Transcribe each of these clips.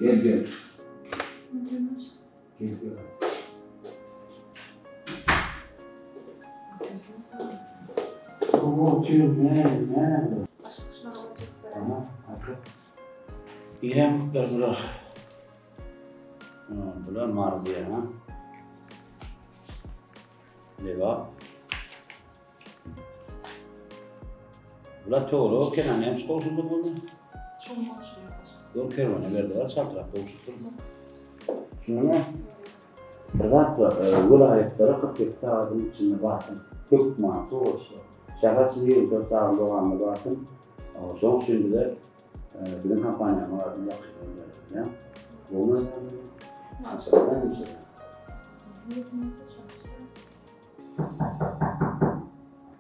Gel. Gel. Ne? Tamam. İrem kutlar. Bular marziye ha. Deva. Bular toğru. Kenan hem skolsuzda buldu. Çok konuşuyor. Yol kervanı verdiler. Saltırak boşluktur. Şunu Rıdakla vilayetleri 47 dağın içinde baktım. Kök mantı olsa. Şahıs 24 dağın doğanına baktım. Son şimdi de bilim kampanyamı vardı. Yakışıklı. Bunu aşağıdan geçelim.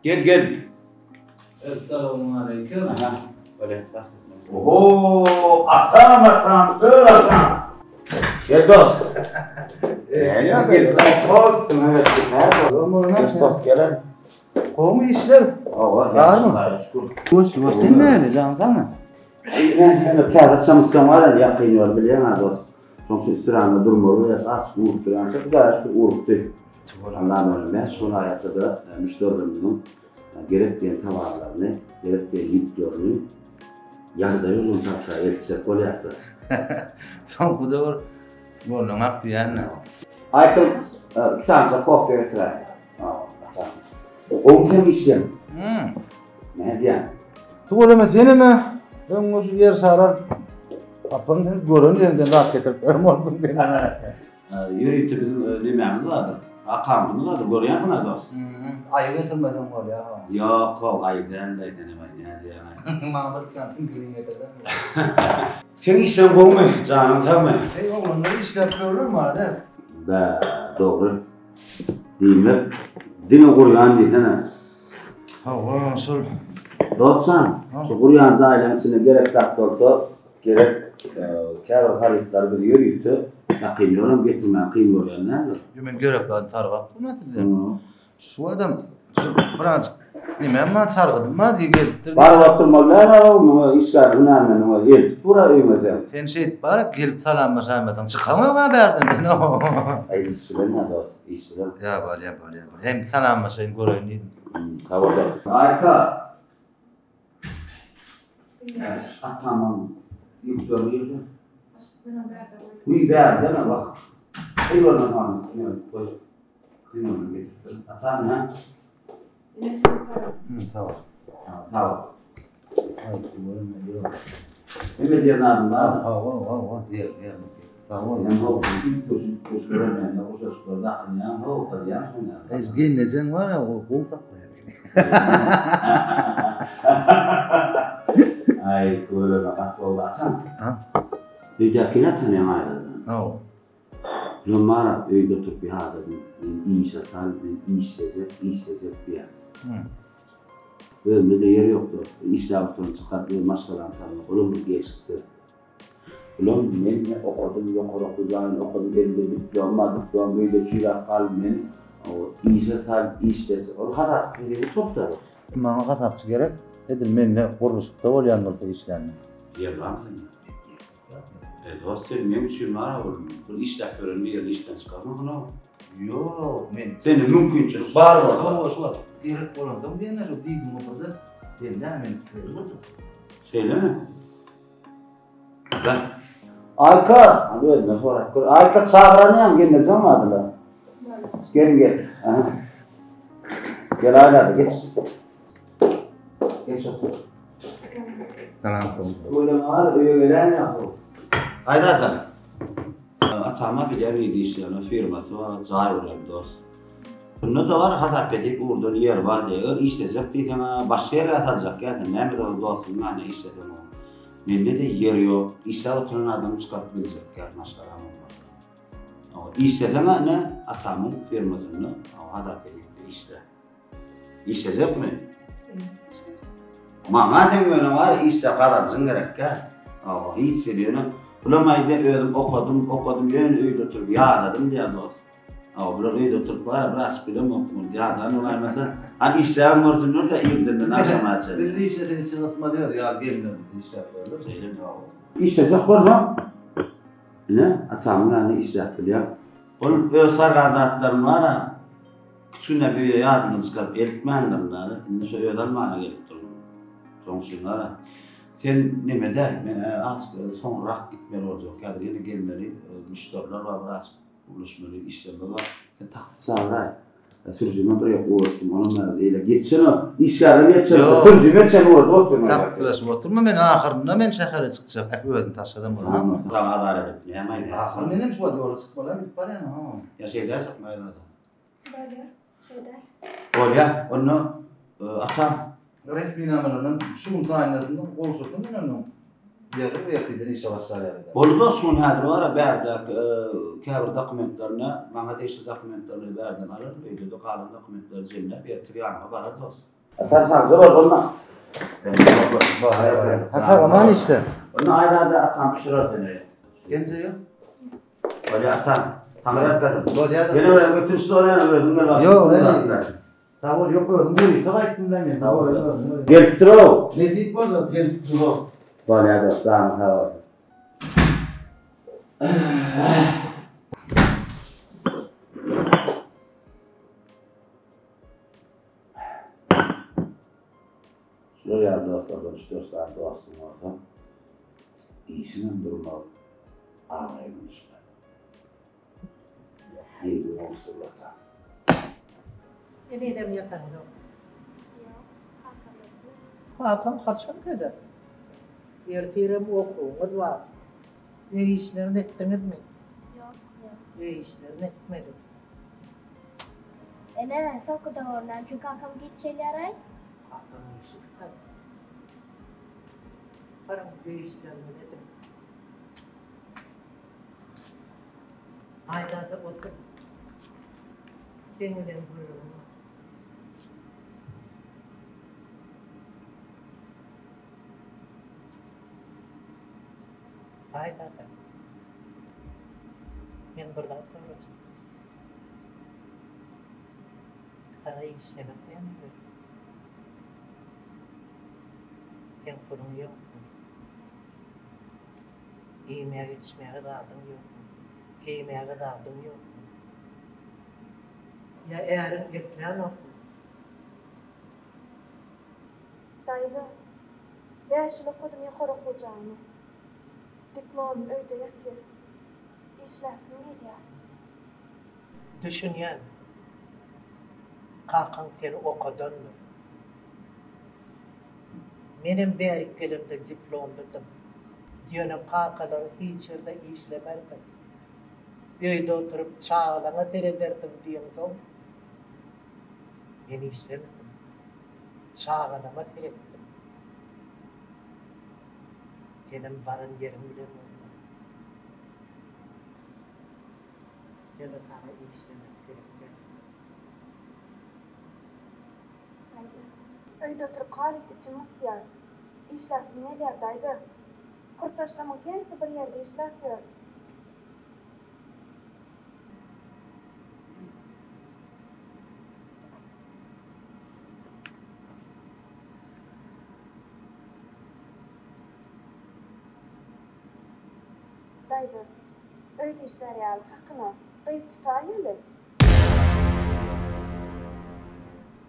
Gel. Esselamualeyküm. Aha. Böyle bak. Oho! Atam. Gel dost. Gel. Dost. Evet. Gel. Komu işler. Var mı? Boş değil mi öyle canım tamam. Ben kağıt samırsam yakınıyor biliyor musun dost? Sonuçta üstüne durmalı. Az uğurturan. Çok da uğurtu. Allah'ım ben son hayatta da müşterilerimizin gerektiğin tavarlarını, gerektiğin yüklerini yarıda yolun saksa yetişecek ol yaptı. Son bu da borlamak diyen. Aykıl, iki tane kopya getirelim. Onu sen işlem. Ne diyen? Tuğlama seni mi? Ben o yer sarar. Kapının görün yerinden rahat getirip verim oldum beni. Yürüyüp bizim limemiz vardır. Akamımız vardır. Görüyen mi dost? Ayı getirmedim var ya. Yok, ayıdan da denemeyin. Ne diyen? Mahmut Kant'ın gülün getirdim. Sen işlem koyma canım tamam. Oğlum ne iş yapıyorlar mı arada? Be, doğru. Değil mi? Dini kuruyan diyene. Ha, nasıl? Dostsan, şu kuruyan ailenin içinde gerek doktorda, gerek kâr haritleri bir yürüyütü. Yakınıyorum, getirmeyen kıyım nerede? Ben görevden targıp bu ne dedim? Şu adam birazcık demem targıdım mı diye getirdi. Var oturmalar ama işler önemli ama el pura öymedi. Sen şey var gelip salam mesafeden çıkamıyor haberden ne o? Ay işler ne dost? İşler. Ya böyle. Hem salam mesafeden göreyim dedim. Tamam. Harika. Tamam. Yüklüyor. Uy ver deme bak. Eyvallah hanım. Koy. Kıymanı getir. Atam ya. Tamam. Tamam. Ne diyen adam var? Diye. Sağ ol. Yani o ilk göremeyen o sözlerde anlayan o da diyen sonra. Ezgi necen var ya o kul saklıyor beni. Ay böyle bak oldu atan. Ha? Öydekine tanıyan ayrıldı. Ha. Lumara öyde oturup bir hada iyi satar, iyi isteyecek bir yer. Bölümde de yer yoktu. İslam'dan çıkarttığı maskadan tanımak. Oğlum bu geçti. Ulan ben okudum, yok okudum, elimde diplom, böyle çiğler kalmayın. İyi satar, iyi isteyecek. O kadar bir toplar. Bana katakçı gerek. Dedim benimle kuruluşukta olayan olsa işlerini. Yer var mı? Dost sevmeyeyim için var oğlum. Bu işletörün bir yerde işten çıkarmak ne o? Yok men. Senin mümkünse var mı? Ama şu an gerek olandım diye ne çok değil mi o kadar? Ben de hemen Söyle mi? Ben. Ayka! Abi öyle sonra. Ayka çağıranıyam gene zamadılar. Gel. Aha. Gel hala geç. Geç otur. Tamam. Böyle var öyle gelen yapıyor. Hayda. Atama bir yer idişlerine firması var, zahir olan dost. Bunda da var, hatta pedip oradan yer var diyor, isteyecek değil ama başka yere atacak yani. Ne bileyim dostum, ne istedim o. Bende de yer yok, ister oturan adam çıkartabilecek yani maşallah olmaz. İstedim ne? Atamın firmasını, hatta pedip de iste. İsteyecek mi? İsteyecek. Bana demiyorum var, iste kararsın gerek ya. Hiç hissediyorum. Bulamaydı öğrendim, okudum, yön öyle oturup yağladım diye dost. Bunlar öyle oturup var ya, bırak bilim okudum, yağladım var mesela. Hani işlerim ortasında da İrden'den akşam açıldı. Bildiği işletin için atma diyor ya, gelmiyor işler böyle. İsteyecek var mı? Ne? Atamın yani işlettir ya. Onun öz sargandatlarım var ha. Küçüğüne büyüye yardımını çıkarıp elitmeyenler bunları. Şimdi söylüyorlar bana gelip durun. Sonuçlar sen neme de az son rak gitmeli olacak. Yani yine gelmeli. Müşteriler var biraz buluşmalı işlemler var. Taklit sağlar. Türcüme buraya uğraştım. Onunla değil. Geçsin o. İşgarı geçsin. Türcüme çabuk oturma. Takdirleşip oturma, men ahırında men şehre çıkacak. Özüm taşıdım bunu. Tamam. Tamam adalet et. Ne yapayım? Ahır menem şu doğru çıkmalar gidip var ya. Ya şey dersak mı ayrıldı? Böyle şeyler. Olya onu atam. Resmi namelerinin şunun tayinatından konuşurdum ben onun. Yarı vertiyden işe başlayalım. Bolda son hadir var berdak kabir dokumentlerini, bana değişik dokumentlerini berden alır. Öyle de kalan dokumentleri cemle bir triyanga var ados. Atam saksı var bununla. Hatta aman işte. Onu aylarda atam pişirir seni. Gence yok. Olya atam. Tamam yapmadım. Bolya da. Yine oraya götürsün oraya öldüğünde var. Yok Tavır yok oğlum. Buyur. Tavaytın ben. Tavır. Gelip dur o. Nezit var da gelip dur. Olya da sana tavır. Şuraya dostlardan 3-4 tane dostum olsa iyisinin durmalı. Ağlaymışlar. İyi bir olsunlar. Yine de mi yatan yok? Hakan kaçan kadar. Ertirim okuğumuz var. Ne işlerini ettiniz mi? Yok. Ne işlerini etmedim. Ele soku doğrulan çünkü akam geçeleri. Hakan işi tutar. Param ne işlerini dedim. Ayda da otur. Benim buyruğum. Ayda da. Ben burada oturacağım. Para işlemek yanıyor. Ben fırın yok. Yemeğe içmeye dağdım yok. Giymeye dağdım yok. Ya eğer yapılan o. Dayı. Ben şunu kodum yukarı okuyacağını. Diplomum öyde yatıyor. İşlesin değil ya. Düşün yani. Kalkan seni okudun mu? Benim beriklerimde diplomladım. Yönüm kalkaları hiç yerde işlemerdim. Öyde oturup çağlana seyrederdim diyordum. Ben işlemedim. Çağlanama seyrettim. Senin varın yerin bile olmadı. Ya da sana işlemek gerekmiyor. Dayı. Öyde oturup kalif için nasıl yani? İşlesin neler dayı? Kursaçlamın hepsi bir yerde işletiyor. Dayı. Öyde işler yani hakkına. Biz tutayılı.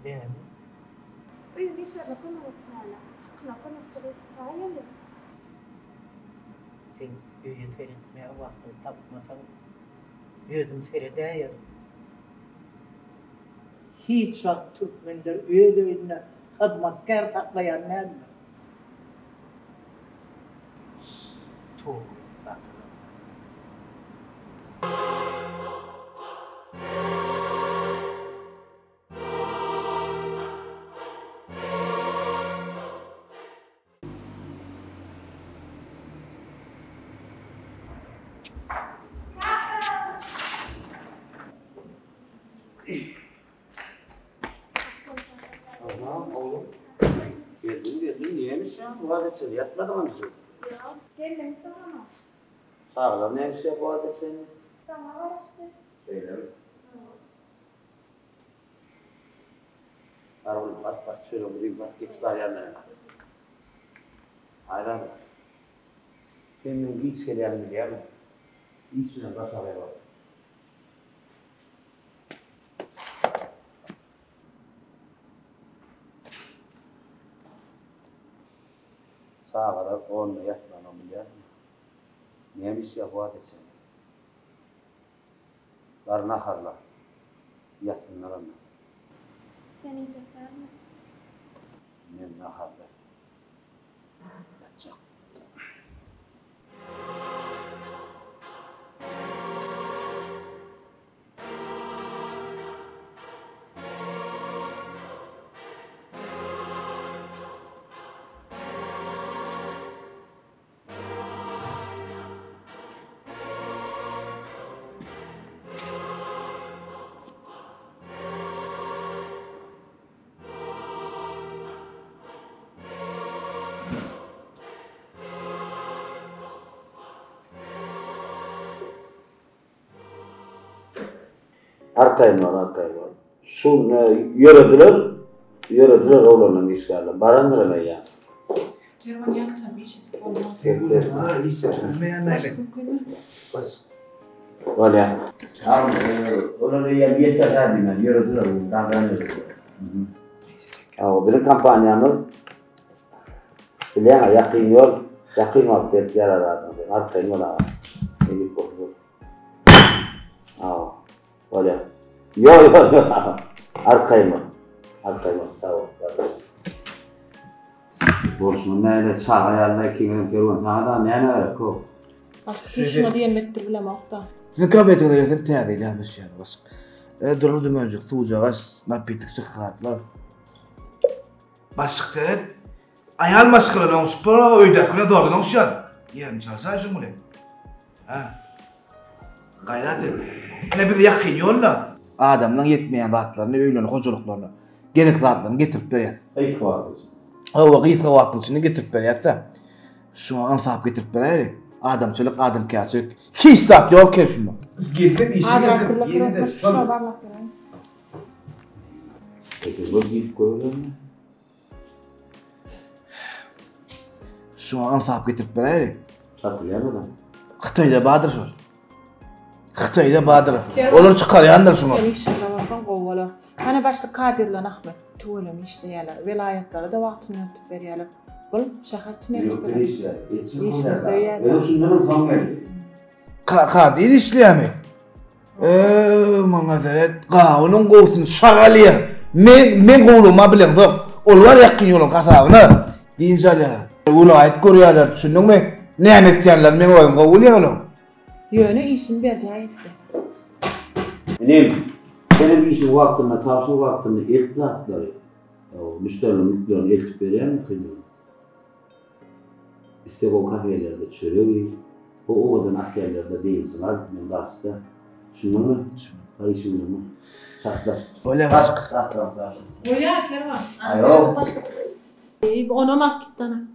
Ben Öyde işlerine konuluk yani. Hakkına konukçu biz tutayılı. sen öyle seyretmeye vakti tapmasan ödüm seyreder. Hiç vakit tutmayınca ödüğüne hizmetkar saklayan nedir? Tuğ saklı. Aha oğlum. Geldin niyemiş ya? Bu adet seni yatmadı mı bizi? Yok. Gelin tamam. Sağlar neymiş ya bu adet seni? Tamam var işte. Söyle mi? Var oğlum bak şöyle vurayım bak geç var yanlarına. Hayran. Benim giyç gelen mi diye mi? İyisine başarıya bak. Sağa kadar onunla yatmam biliyor musun? Neymiş ya bu adet seni? Karına harla. Yatsınlar onunla. Deneyecekler mi? Ne harla. Yatacak. Arkayım var. Şu yürüdüler oğlanın işlerle. Barandır hemen ya. Kervan yaktı bir şey olmaz. Bas. Öyle. Tamam. Oğlanın yeter her bilen. Yürüdüler oğlanın. Davranıyor. Benim kampanyamı bilen yakın vakit yararlardan. Arkayım var. Elip oldu. Öyle. Yok. Arkayım var. Tamam. Borçmun neyle çağ ayarla kiminin kervan. Daha ne öyle ko. Başta şuna diyemettir bilem okta. Sizin kabetlerden tədil yapmış yani bas. Durur dümöncük, tuğacağız, napitik sıkıntılar. Başlıkları ayal maskıları olmuş, para öydekine doğru olmuş yani. Yerim çalsa şu mu ne? Gayret et. Ne bir de yakın yolla. Adamdan yetmeyen rahatlarını, öyleni, hocalıklarını, gerek rahatlarını getirip beriyaz. İlk vakit. O vakit vaktini getirip beriyaz da. Şu an ansap getirip beriyaz. Adamçılık, adamkârçılık. Hiç sap yol keşfinde. Girdim işe Adra girdim. kurla Yeni de kurla son. şuna barlak vereyim. Peki bu ilk koyulur mu? Şu an ansap getirip beriyaz. Hatırlayan adam. Xitayda Badır şu. Xitayda Badır. Kervan- Olur çıkaryandır şunu. Sen işe varsan qovala. Hani başta Kadir'le Ahmet tuğulum işleyeler. Velayetleri de vaktini ötüp veriyeler. Bul şehir tineri Yok böyle. işler. İşler söyler. Benim şunların tam geldi. Kadir işleyemi. Mangazaret qawunun qowsun şagaliya. Men qowluma bilendim. Ollar yakın yolun kasabını. Deyinceler. Ulayet görüyorlar. Düşündün mü? Nämet yerler men oyun qowulýarlar. Yönü işin bercağı etti. Benim işin vaktinde, tavsiye vaktinde ilk zatları. Müşterilerin elçip veren mi kıyıyorum? İşte o kahvelerde çörüyor. O ovadan akyerlerde değilsin. Ben derste. Şunu mu? Hayır şimdi mi? Çatlaş. Öyle başık. Çatlaş. Oya Kervan. Ayo. Ona marketten.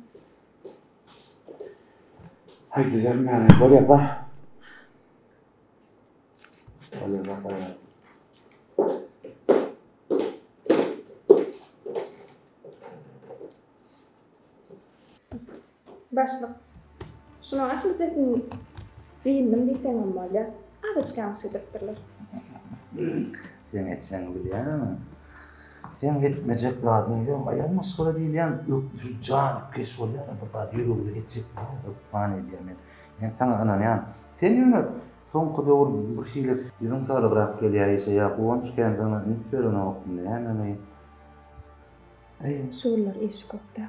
Hay güzel mi yani? Böyle yapar. Böyle yapar. Başlık. Şunu ahmetcekin değindim deysen olmalı. Ağaçkan sıdırtırlar. Sen etsen biliyor musun? Sen etmeyecek ladın yok. Ayağın maskara değil yani. Yok şu can kes oluyor. Bu da yürü edecek. Bana diyemem. Ben sana anan yani. Sen yürü. Son kadar bir şeyle yarım saat bırak geliyor ise ya. Kuvanç kendine inferno okudum. Yani Şuurlar eşik okta.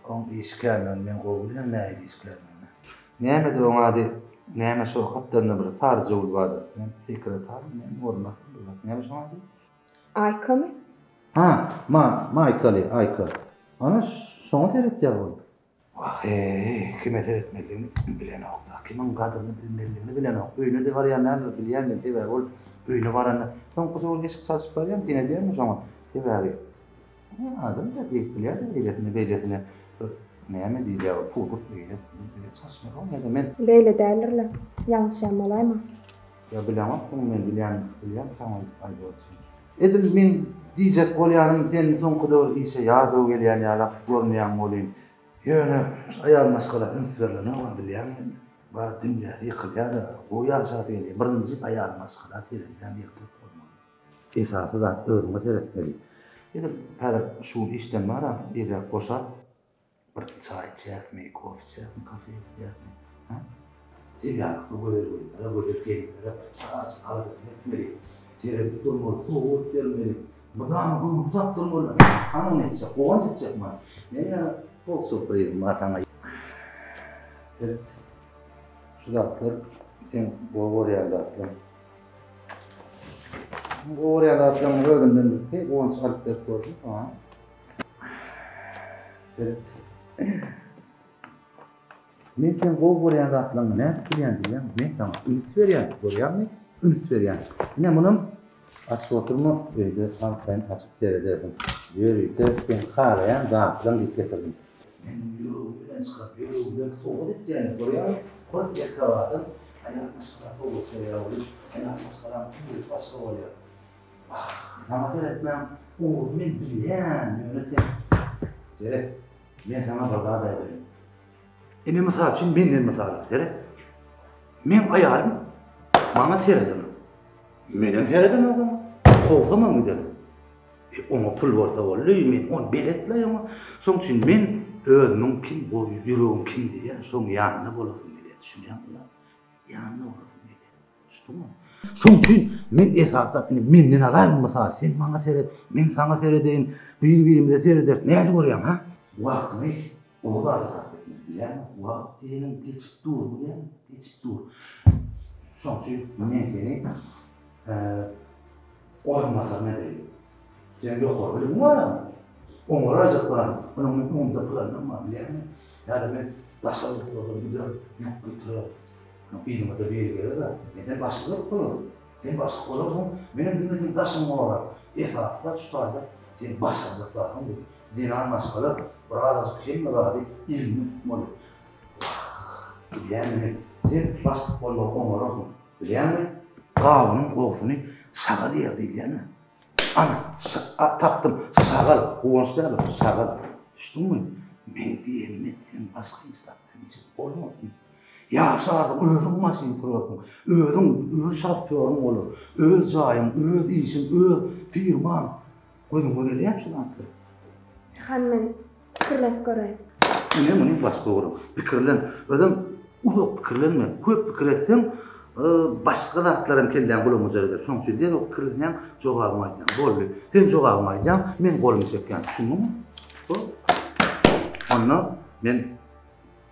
kon işgalden ben kovuluyor ne işgalden. Näme de ona de näme şu katlarına bir tarz ol vardı. Ben sekreter men olmak bilmem. Näme şu anda? Ayka mı? Ayka. Ana şonu seyret ya bu. Ah kime seyretmeliğini bilen oldu. Kimin kadını bilmeliğini bilen oldu. Öyle de var ya nerede bilen de sever ol. Öyle var ana. Son kutu ol geçik saç var ya yine diyor mu zaman? Sever. Adam da değil biliyor da devletini näme değil ya puduk diye. Saçma o ne demek? Böyle derlerler. Yanlış yapmalay mı? Ya bilemem bunu men bilen tamam ayda olsun. Edil men diyecek bolyanım sen son kadar işe yardım gelen ya laf görmeyen olayım. Yöne ayağım maskala ünsverler ne var bilen. Ba dünya yıkılıyor da o yaşatı geliyor. Birinci ayağın maskara tereden erkek olmalı. Esası da özüme seyretmeli. Dedim, hadi şu işten var ha, bir koşar, bir çay içertmeyi, kofi içertmeyi, kafe içertmeyi. Ha? Sivyanlıklı gözel kelimelere az aladık etmeli. Seyredip durmalı, soğuk gelmeli. Buradan bu uzak durmalı. Hanım etse, kovan edecek mi? Ne ya, bol sofraydım ben sana. Evet. Şu dağıtlar, sen bu oraya dağıtlar. Bu oraya dağıtlar, gördüm ben. Hep o an sarıklar gördüm. Evet. Men sen bu oraya dağıtlar ne biliyorsun diyeyim. Men sana üns veriyorum. Görüyor musun? Üns veriyorum. Yine bunun açık oturma öyle sanki açık seyrederdim. Yürüyüp sen harayan dağıtlar deyip getirdim. Men yürüyüp çıkıp yürüyüp soğuk edeceğini görüyor musun? Kork yakaladım. Ayak maskara soğuk seyrediyor. Ayak maskara bir başka oluyor. Sana öğretmem. O men bilen yönetsen. Seyret. Men sana bir daha da ederim. Men misal için benden misal seyret. Men ayarım. Bana seyredin. Menin seyredin oğlum. Kovsamam gidelim. Ona pul varsa vallahi men onu beletle ama. Şoň üçin men özümün kim boyu, yüreğim kim diye şoň ýanyna bolasym diye düşünýän bular. Ýanyna bolasym diye. Şuňmy? Şoň üçin men esasatny menden alan mysal sen maňa seyret, men saňa seyredeýin, bir-birimize seyreder. Näme görýän ha? Wagtymy oňa da sarp etmek bilýän. Wagt diýenim geçip dur bilýän, geçip dur. Şoň üçin men seni ormanlar ne diýip? Sen ýokary bilim barmy? Oňa rajatlanan, onuň umda planlama bilýärmi? Ýa-da men başga bir ýok getirip, izime de beri gelir da, sen başga koýar. Sen başga koýarsyň, menem bilmediğim taşym bolar. Esasda şutaýda sen başga zatlaryň bir zinan maşgaly, biraz kim bardy, ilmi bolar. Bilýärmi? Sen başga bolmagy oňarasyň. Bilýärmi? Gawynyň goýusyny sagal ýerde diýilýärmi? Ana, taptım, sagal, uğunçlar, sagal. Düştün mü? Men diýemmi, sen başka insanlar için olmasın. Yaşardım, özüm maşin sürüyorsun, öz şartpiyorum olur, öz jayım, öz işim, öz firman. Gözüm gelýär şulandy. Han men pikirlenip göreyim. Ne muny başka görüm. Pikirlen, özüm uzak pikirlenme, köp pikir etsen, başka zatlaryň kelýän gulamy eder. Şoň üçin diýer o pikirlenýän jogabyny aýdýan. Boldy. Sen jogabyny aýdýan, men golumy çekýän. Düşündiňmi? Onda men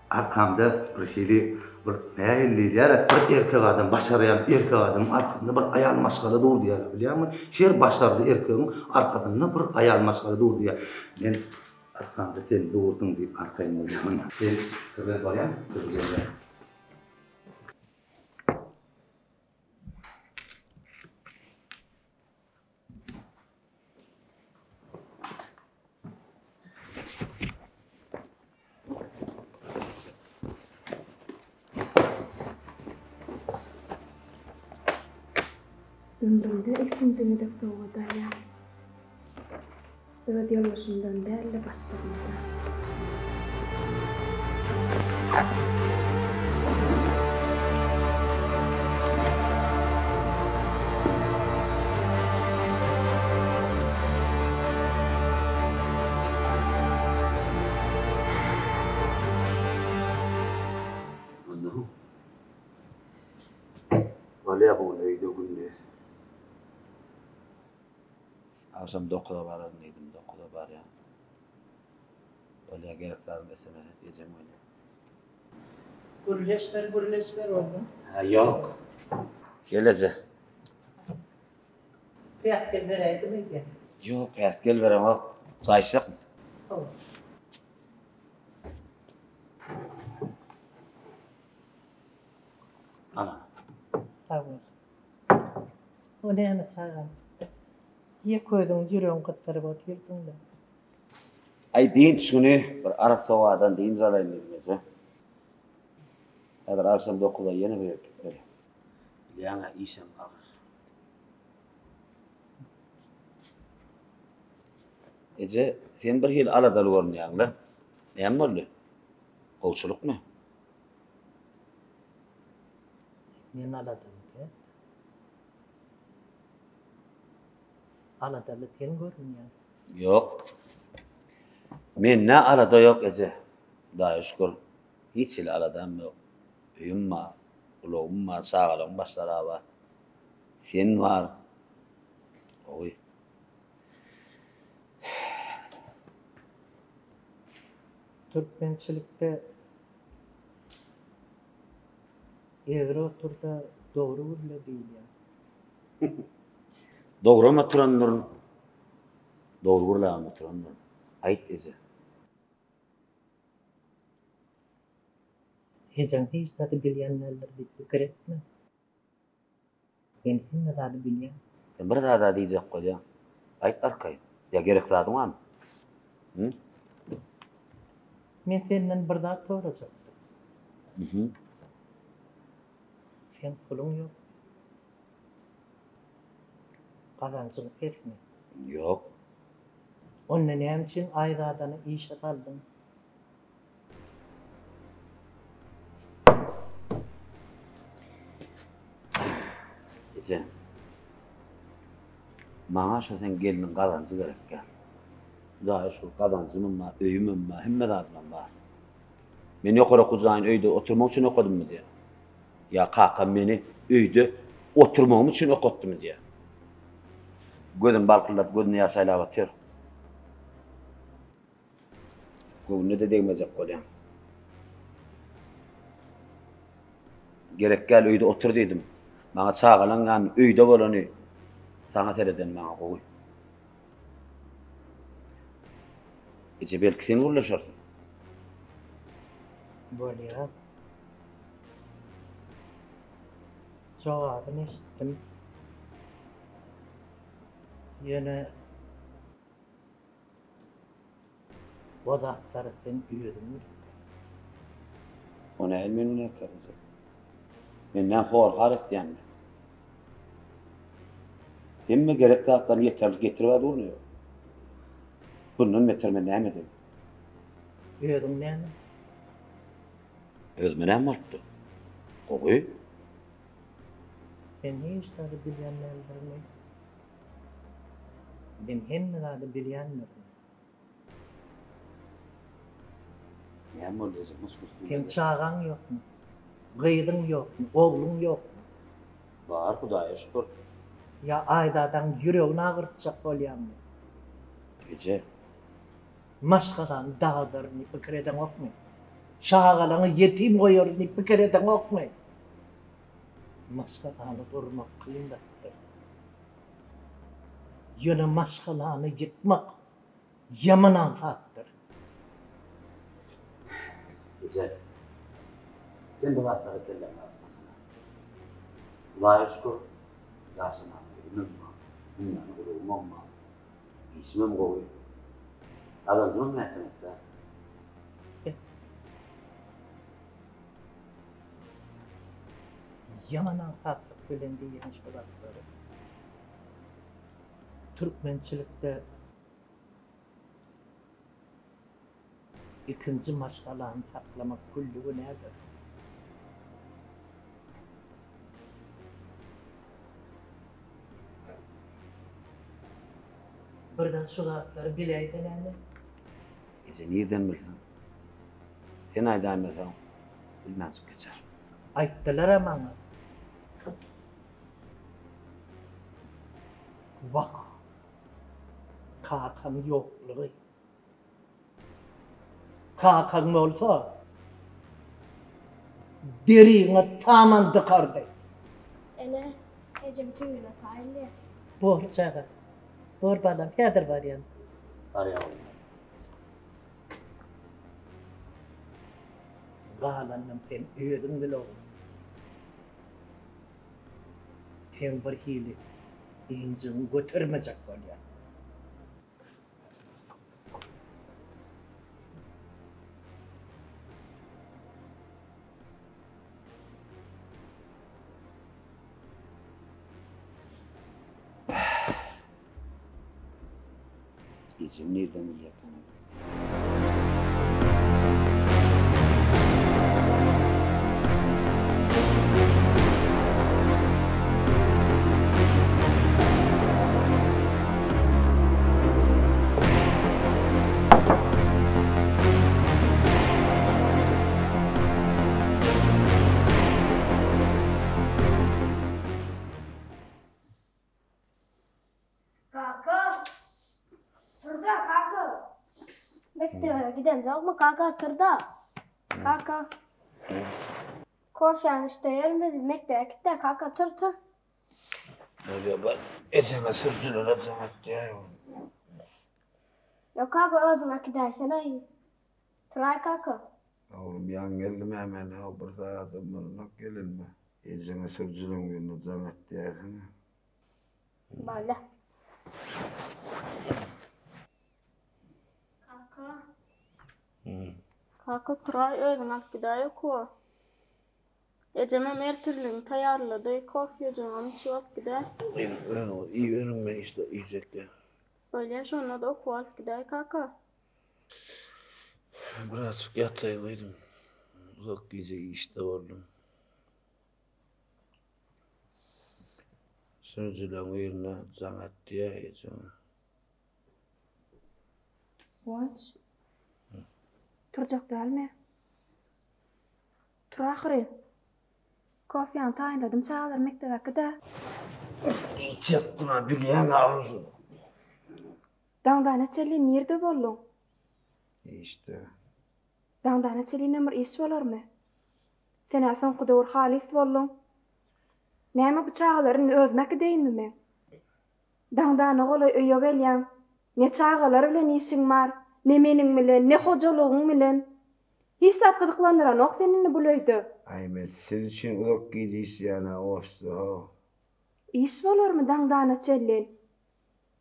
arkamda bir şeýli bir näýilýär, bir erkek adam, başarayan erkek adam arkasynda bir ayal maşgaly dur diýär, bilýärmi? Şer başarly erkegiň arkasynda bir ayal maşgaly dur diýär. Men arkamda sen durdyň diýip arkaýyma bolýan. Sen kirben barýan, kirben. Ömrümde ilkinci nedek soğudayım. Öd yoluşumdan derle başladığımda. Vallahi bu neydi günde? Akşam 9'da vararım neydim, 9'da var ya. Vallahi gereklerim SMS edeceğim öyle. Gürleşler oldu. Ha yok. Gelecek. Piyatken vereydi miydi? Yok, pes gel verem ha. Çay içecek mi? Olur. Ana. Tamam. O ne ana çağır? Ye koydun, yüreğin kıtları batırdın da. Ay deyin şunu, bir Arap soğuğadan deyin zalayım dedim. Eğer akşam 9'da yeni bir öyle. Yana işim ağır. Ece, sen bir yıl aladalı görünüyorsun lan. Ne oldu? Kolçuluk mu? Men aladım de. Aladalı sen görünýär. Yok. Men ne arada yok eze. Daha şükür. Hiç ile aradam yok. Üyüm var. Ulağım var. Sağlam başlara var. Sen var. Oy. Türkmençilikde evre oturda doğru bile değil ya. Doğru mu turanların? Doğru mı turanların? Ayıt eze. Hezen hiç tadı bilyenlerler bitti gerekme. Ben hem tadı bilyen. Sen bir daha diyecek koca. Ayıt arkayım. Ya gerek zaten var mı? Hı? Men senden bir daha soracaktım. Hı. Sen pulun yok. Kazancın etme. Yok. Onun ne için ayradanı iş ataldın. Ece. Bana şu sen gelinin kazancı gerek gel. Daha şu kazancımın var, öyümün var, hemme dağıtmam var. Ben yukarı kucağın öyde oturmam için okudum mu diye. Ya kakam beni öyde oturmam için okuttu mu diye. Gözüm balkırlat, gözünü yaşayla batıyor. Gözünü de değmeyecek koyayım. Gerek gel öyde otur dedim. Bana çağılan yani öyde olanı sana tereden bana koy. Ece belki sen uğraşarsın. Böyle ya. Cevabını işittim. Yine vazatları sen üyedin. Ona elmen ne karıcı. Benden korkar etdiğim. Hemme gerekli hakları yeterli getirip durmuyor. Bunun metirme ne emedim? Üyedin ne? Özmenem oldu. Kokuy. Ben ne istedi bilyenlerimi? Ben hem de bilyenlerim. Ne mi olacak? Nasıl Hem çağan yok mu? Gıydın yok mu? Oğlun yok mu? Var Kudaya şükür. Ya aydadan yüreğini ağırtacak olyan mı? Gece. Maşkadan dağlarını fikireden yok mu? Çağalanı yetim koyarını fikireden yok mu? Maşkalanı durmak kıymettir. Yine maşkalanı yıkmak yaman anfattır. Gece. Sen bu hakları kelleme atmadın. Kudaya şükür. Yaşına benim var. Dünyanın kurulmam var. İsmim kokuy. Adamcımın mehternette. Yaman anfatlık bilindiği yan şuratları. Türkmençilikte ikinci maşgalanı saklamak kulluğu nedir? Buradan şuratları bileyden yani. Gece nereden bilsin? Sen aydan bilsen bilmez geçer. Ayttılar ama bana. Vah! Kakan yokluğu. Kakan olsa derine saman dıkardı. Ene, Ecem tüyüne taylı. Bor çağa. Bor balam, nedir var yani? Arayalım. Galanım sen öğüdün bile oğlum. Sen bir hili incini götürmeyecek var ya. Gece nereden biliyor bana? gidelim yok mu kaka turda? Kaka. Koşan işte yerimiz mektepte kaka tur. Öyle bak. Eceme sürücülere zahmet diye. Yok kaka özüne gidersen ay. Turay kaka. Oğlum yan geldim hemen ha bir saatim var gelin mi? Eceme sürücülüğün günü zahmet diye. Böyle. Kaka. Kaka Turay özüne gider ko. Eceme mertirliğini tayarladı. Kofi canım çiğap gider. Ben o iyi verim ben işte yiyecekti. Böyle şuna da okul gider kaka. Birazcık yatayım. Uzak gece işte oldum. Sürücülerin yerine zahmet diye yiyeceğim. What? Turacak değil mi? Tur ahiri. Kofyan tayinladım çağlar mektebe gida. Diyecek buna bileyen ağzı. Dağdana çeli nerede bollun? İşte. Dağdana çeli nemir iş bolar mı? Sen asan kudur halis bollun. Näme bu çağların özmek deyin mi? Dağdana golay öýe gelýän. Ne çağalar bilen işiň bar, ne meniň bilen, ne hojalygyň bilen. Hiç tatgydyklaryň ok seninle bulaydy. Aymet, sen için uzak gece isyana olsun ha. İş bolar mı dağdana çeli?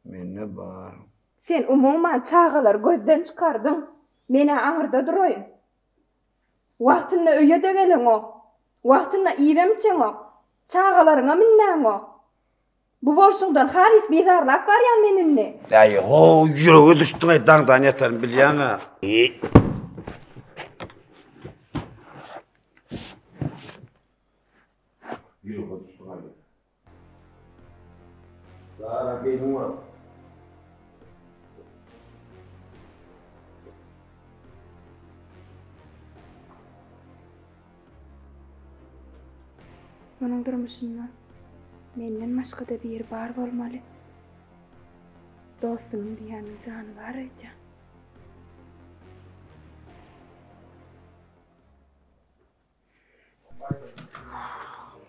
Men ne bar? Sen umuman çağalar gözden çıkardın. Mene aňyrda duraýyn. Wagtyna öýe de gelen o. Wagtyna iwemçeň o. Çağalaryňa minnäň o. Bu borçundan halis bizarlap barýan meninle. Ay o ýüregi düşdüň dağdan ýatar bilýäňi. Ýüregi düşdüň. Zara benim var. Munyň durmuşyndan menden başga da bir bar bolmaly. Dostum diýäniň jany bar eýja.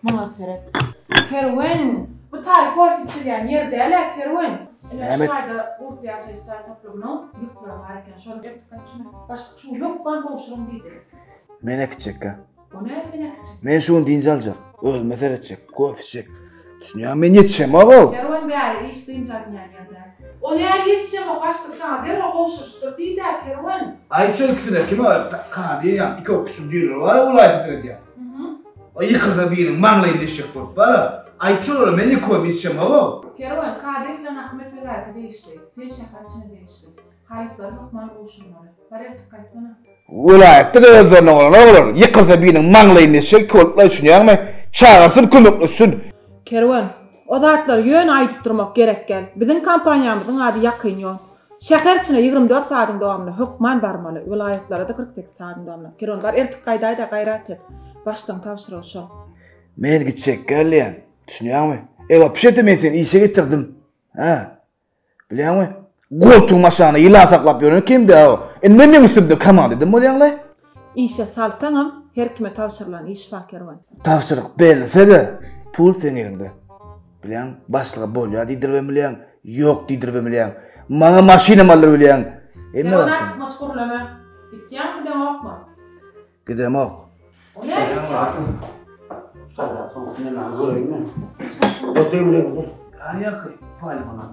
Mala serek. Kerwen. Bu tay kofi içilýän ýerde ele kerwen. Näme? Şaýda urt ýaşaýsy toplugynyň ýurtlara barken şol ertikaçyny başga şu ýokban bolşurum diýdi. Mene kiçekka. O näme näçe? Men şunu diýince aljak. Ölmese etjek, kof içecek. Düşünýän men ýetişem aga. Kerwen bäri iş diýinjak ýerde. O näme ýetişem o başlyk sana derle goşuşdyr diýdi kerwen. Ayçol ikisine kim var? Ka diye iki okuşun diyorlar. Var ulaydı dedi ya. O yıkıza birinin manlayın eşek bolup bana. Ayçol ola meni koyup içeceğim ha. Kerwen Kadir bilen Ahmet velayety değişdi. Sen şäherçini değişdi. Haýytlar hukman goşulmary. Bar ertikaçyna. Vilayetde de özlerine olan olur. Yıkılsa birinin manlayın eşek kolukla düşünýärmi? Çağırsın kömekleşsin. Kerwen, o zatlar ýön aýdyp durmak gerek gel. Biziň kampanýamyzyň ady ýakyn ýol. Şäher içine 24 saatyň dowamly hukman barmaly. Vilayetlara da 48 saatyň dowamly. Kerwen bar ertik gaýdaýda gaýrat et. Başdan tapşyryk şol. Men gitjek gelýän. Düşünýärmi? Ewa pişete men seni işe getirdim. Ha. Bilýärmi? Goltuň maşany ýyla saklap ýörün kimdi o? Men ne üstümde kamand edim bolýanly? İşe salsaňam her kime tapşyrylan iş bar Kerwen. Tavşyryk belse de pul seň ýerinde. Bilýän, başlyga bolýar diýdirip bilýän, ýok diýdirip bilýän. Maňa maşina mallar bilýän. Emme Kerwen baksana. atmak maçgurlama. Bitýän bilen okma. Gidem ok. O näme? Usta son ne lan göreyim mi? Dur. Ayak pali bana.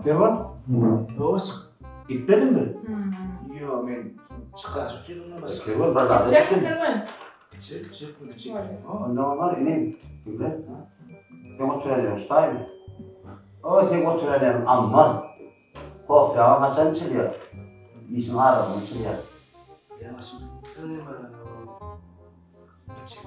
Devam. Os. Gitmedin mi? Yo men çıkar şu ona bas. Devam bazar. Çek Kerwen. Çek. Normal inin. Güzel. Ben oturacağım ustayım. O sen oturacağım amma. Kofi ama kaçan çiliyor. İşin arabını çiliyor. Yavaş. Tırma. Çek.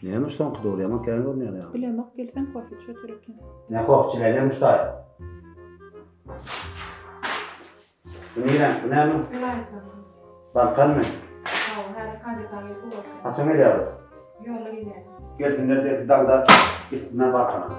Ne mustan kudur ya? Ama kendi olmuyor ya. Bilemek gelsen kofi çötürüken. Ne kokçiler ne mustay? Bu ne mi? Balkan mı? Hasan ne diyor? Geldin nerede dağda gittiler Balkan'a.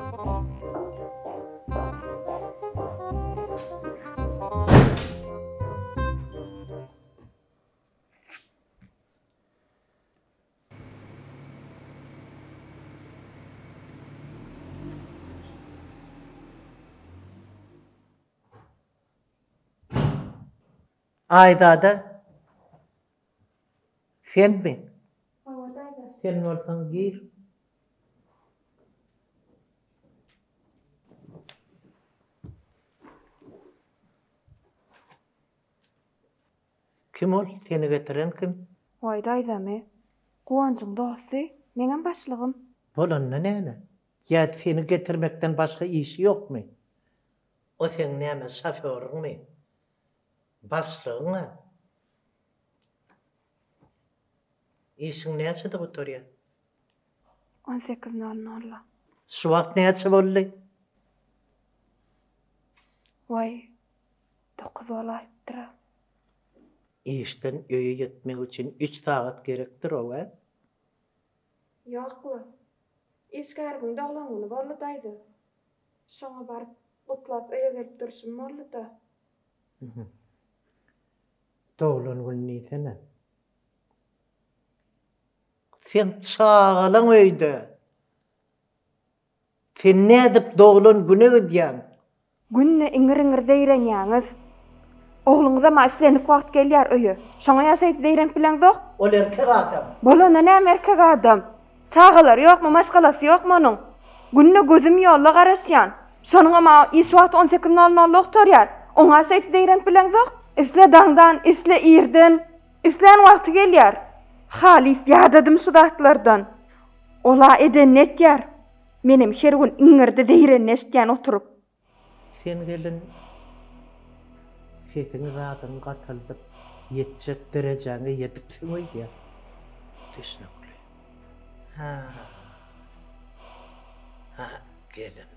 Aydada. Sen mi? Havadaydı. Sen olsan gir. Kim ol? Seni getiren kim? Haydaydı mı? Kuvancın dostu, meňem başlygym. Bolonna näme? Ya seni getirmekten başka işi yok mu? O sen näme şoförün mi? Başlığın mı? İşin näçede oturýar? 18:00. Şu wagt näçe boldy? Vay, 9 olayıpdyr. İşten öýe ýetmek üçin 3 saat gerekdir o we? Ýokly. Işgärbiň daglangyny bolladaydy. Şoňa baryp gutlap öýe gelip durşum bollada. Doglan günni sene. Sen çağalan öýde. Sen nädip doglan güne gidýän? Günne iňir-iňir deýrenýäňiz. Ogluňyza maslenlik wagt gelýär öýe. Şoňa ýaşaýyp deýrenip bilen zok. Ol erkek adam. Bolana näme erkek adam? Çağalar ýokmy, maşgalasy ýokmy onuň? Günne gözüm ýolla garaşýan. Şonuň ama iş wagty 18:00 oktorýar. Oňa ýaşaýyp deýrenip bilen zok. Isle dangdan, isle irden, islen wagty gelýär. Halis ýadadım şu zatlardan. Ola eden netýär. Menem her gün iňirde deýrenleşýän oturup. Sen gelin fetini rahatın katıldıp yetecek derecene yetipsin oydu ya. Düşünükli. Ha gelin.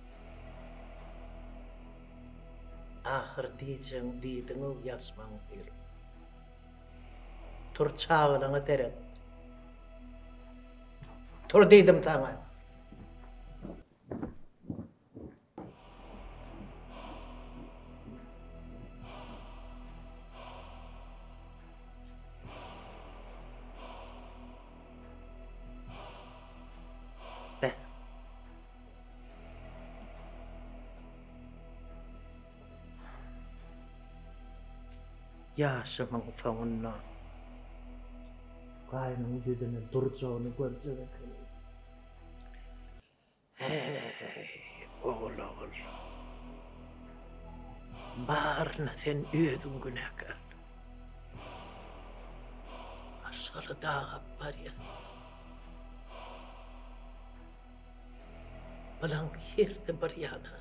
Ahır diyeceğim diydin o yazman bir. Tur çağılını deret. Tur deydim sana. Yaşamın sonuna kaynın yüzüne duracağını göreceğim. Hey oğul. Bağrına sen üyedin günahkar. Aşağı dağa var ya. Balan yerde bir yana.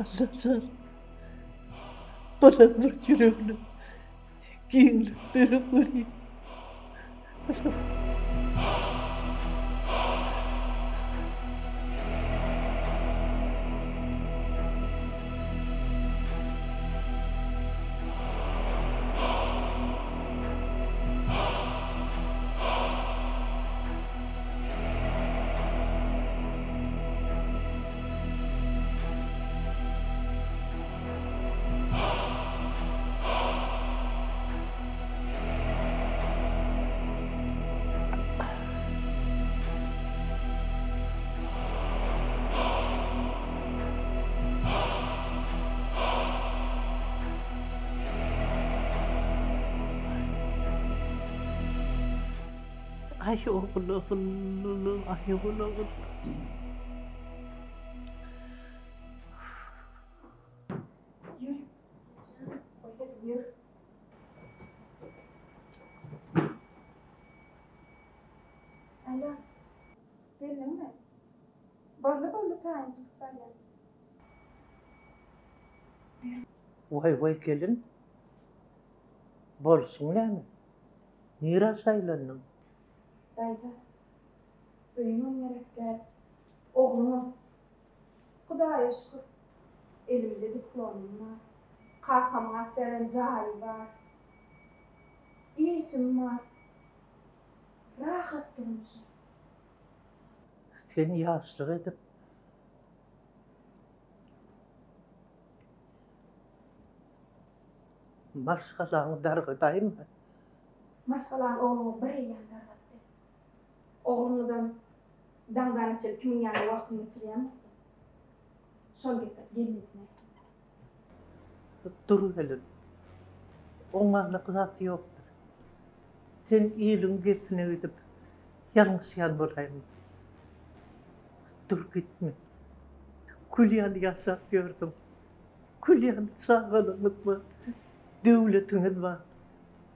Zaten bana bir yüreğine giyinlikleri koyayım. Ay oğlum, ay oğlum. Yürü. Alo. Geldin mi? Bolla tayin çıkıp geldim. Vay gelin. Bolsun näme? Nira saýlandyň? Dayda. Öýüňem gerekler. Oglum. Hudaýa şükür. Elimde diplomam var. Kakama beren jaýy var. İşim var. Rahat durmuşum. Sen ýaşlyk edip maşgalaňy dargydaýmy? Maşgalan oğlumu bir eýlen dargatdy. Oğlumdan dangdan içip kimin ýanynda wagtyny geçirýän. Şol getir, gelmedi. Dur gelin. Oňalyk zat ýokdur. Sen ýylyň gepine gidip ýalňysýan bolaýmy? Dur gitme. Kulýaly ýaşap gördüm. Kulýaly çağalyňyz var. Döwletiňiz var.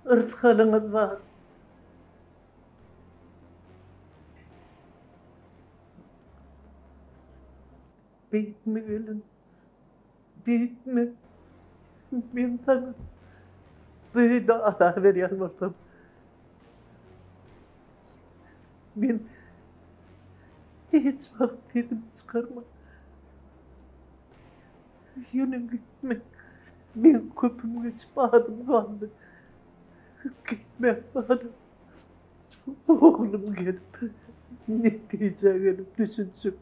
Irtgalyňyz var. Bitme gelin. Bitme. Men sana büyüde azar berýän bolsam. Men hiç wagt dedim çıkarma. Ýöne gitme. Men köpüm geçip adım kaldı. Gitme adım. Oğlum gelip ne diyeceğim gelip düşünsün.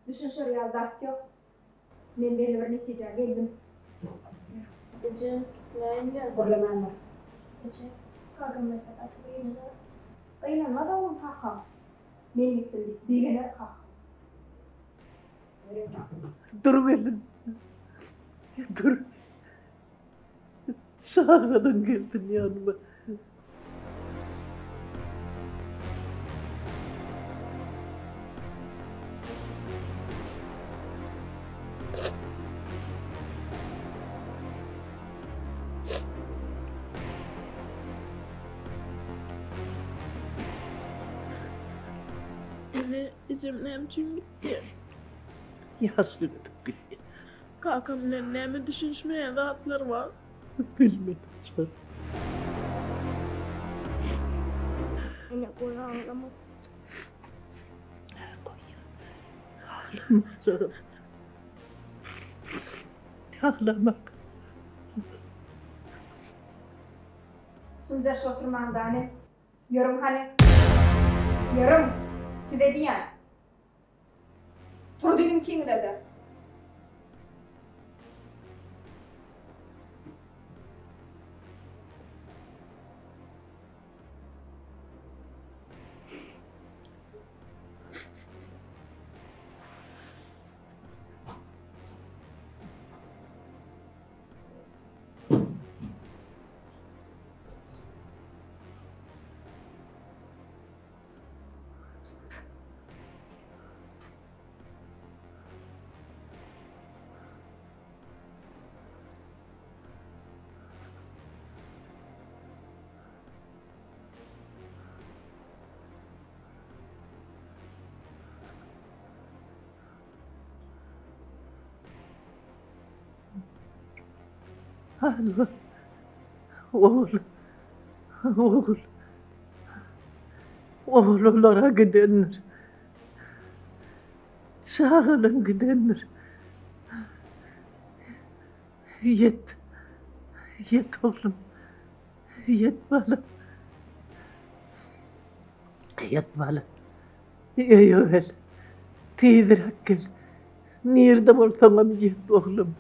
Düşünşör ýaldat ýok. Men belli bir netije geldim. Ece, näme? Gurlaman var. Ece, kagamda fakat uyuyor. Aylanma da oğlum kakam. Men gittim digeler kak. Dur gelin. Dur. Çağırın geldin yanıma. Ecem näme üçin gitdi? Yaşlı edip gitti. Kakam bilen näme düşünşmeýän zatlar var. Bilmedim canım. Ene goýanlama. Ağlama canım. Ağlama. Şimdi şu oturmanda hani. Yorum hani. Yorum. Size diýän. Tur dedim kiň dedi. Ağlama. Oğul. Oğul. Oğullara gidenler. Çağılın gidenler. Yet. Yet oğlum. Yet bana. Yet bana. Ey övel. Teydirak gel. Nerede bolsaňam yet oğlum.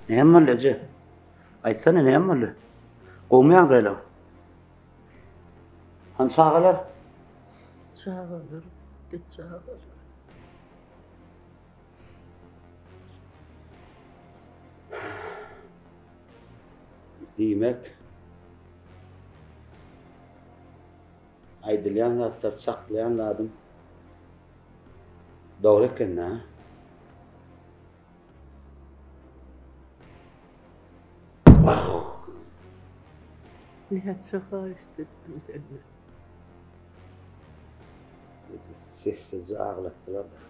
Näme boldy ece? Aýtsana näme boldy? Gowmaýan gaýla. Han çağalar. Çağılır. De çağılır. Diýmek aýdylýan zatlar, saklaýan ladym Doğru eкен ha. Ne çıkar istedim seni. Sessizce ağlattılar da.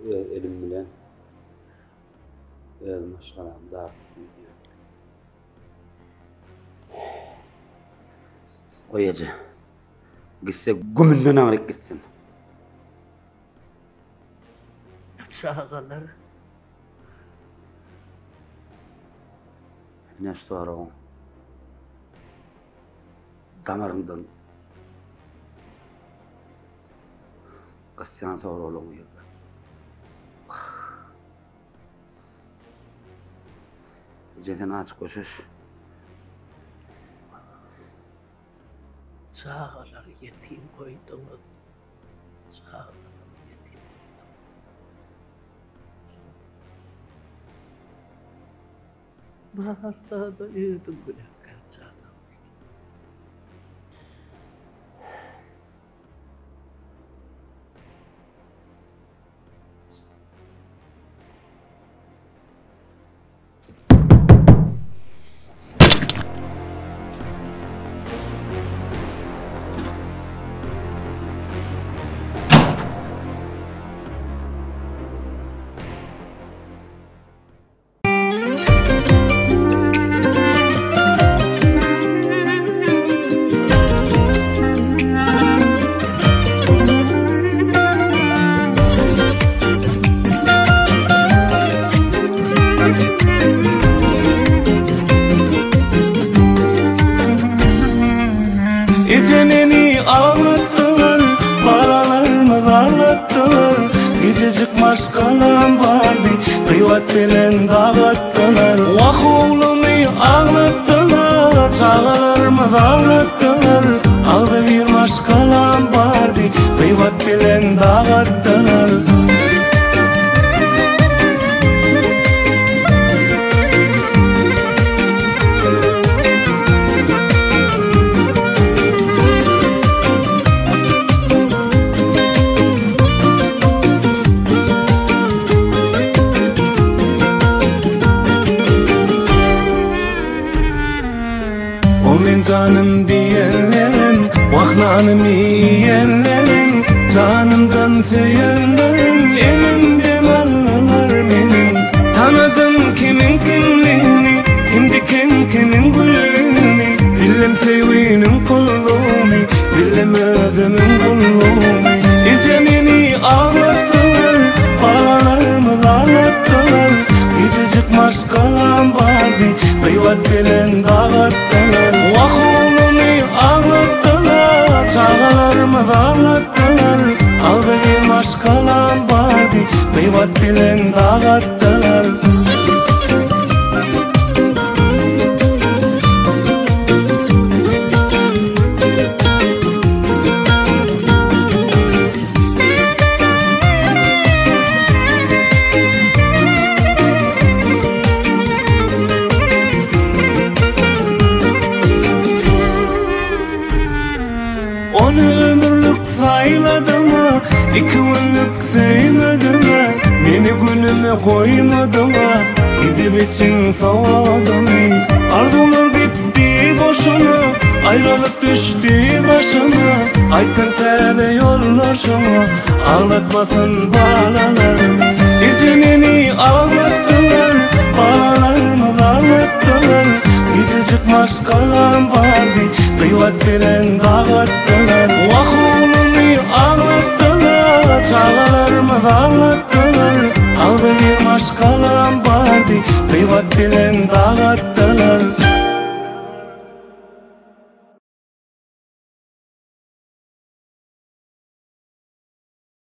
Elim bilen maşgalam da Oyacı. Gitse gümünden ağrık gitsin. Çağalar. Ne var o? Damarından qasyan sonra olan yerde. Zaten aç koşuş. Çağalar yetim koydunuz. Çağalar yetim koydunuz. Baharda da yürüdüm bile kaçağına. Beni ağlattılar, paralarımı ağlattılar. Gececik maşkalam vardı, kıyvat bilen dağıttılar. Vah oğlumu ağlattılar, çağalarımı ağlattılar. Aldı bir maşkalam vardı, kıyvat bilen dağıttılar. Canım diyenlerim, vahnanım yiyenlerim, canımdan söyleyenlerim, elimden alırlar benim. Tanıdım kimin kimliğini, kimdiken kimin güllüğünü, billim sevginin kulluğunu, billim özümün kulluğunu. İzemini ağlattılar, balalarımı ağlattılar. Gececik maşkalam vardı, kıyvat bilen dağıttılar. Vah oğlumu ağlattılar, çağalarımı ağlattılar. Aldı bir maşkalam vardı, kıyvat bilen dağıttılar. İki günlük sevmedim ha, beni günüme koymadım ha. Gidip için soğudum, arzular gitti boşuna, ayrılık düştü başıma. Aytın tede yollaşıma, ağlatmasın balalarımı. İzemini ağlattılar, balalarımı ağlattılar. Gececik maşkalam vardı, kıyvat bilen dağıttılar. Vah oğlumu ağlattılar, çağalarımı ağlattılar. Aldı bir maşkalam vardı, kıyvat bilen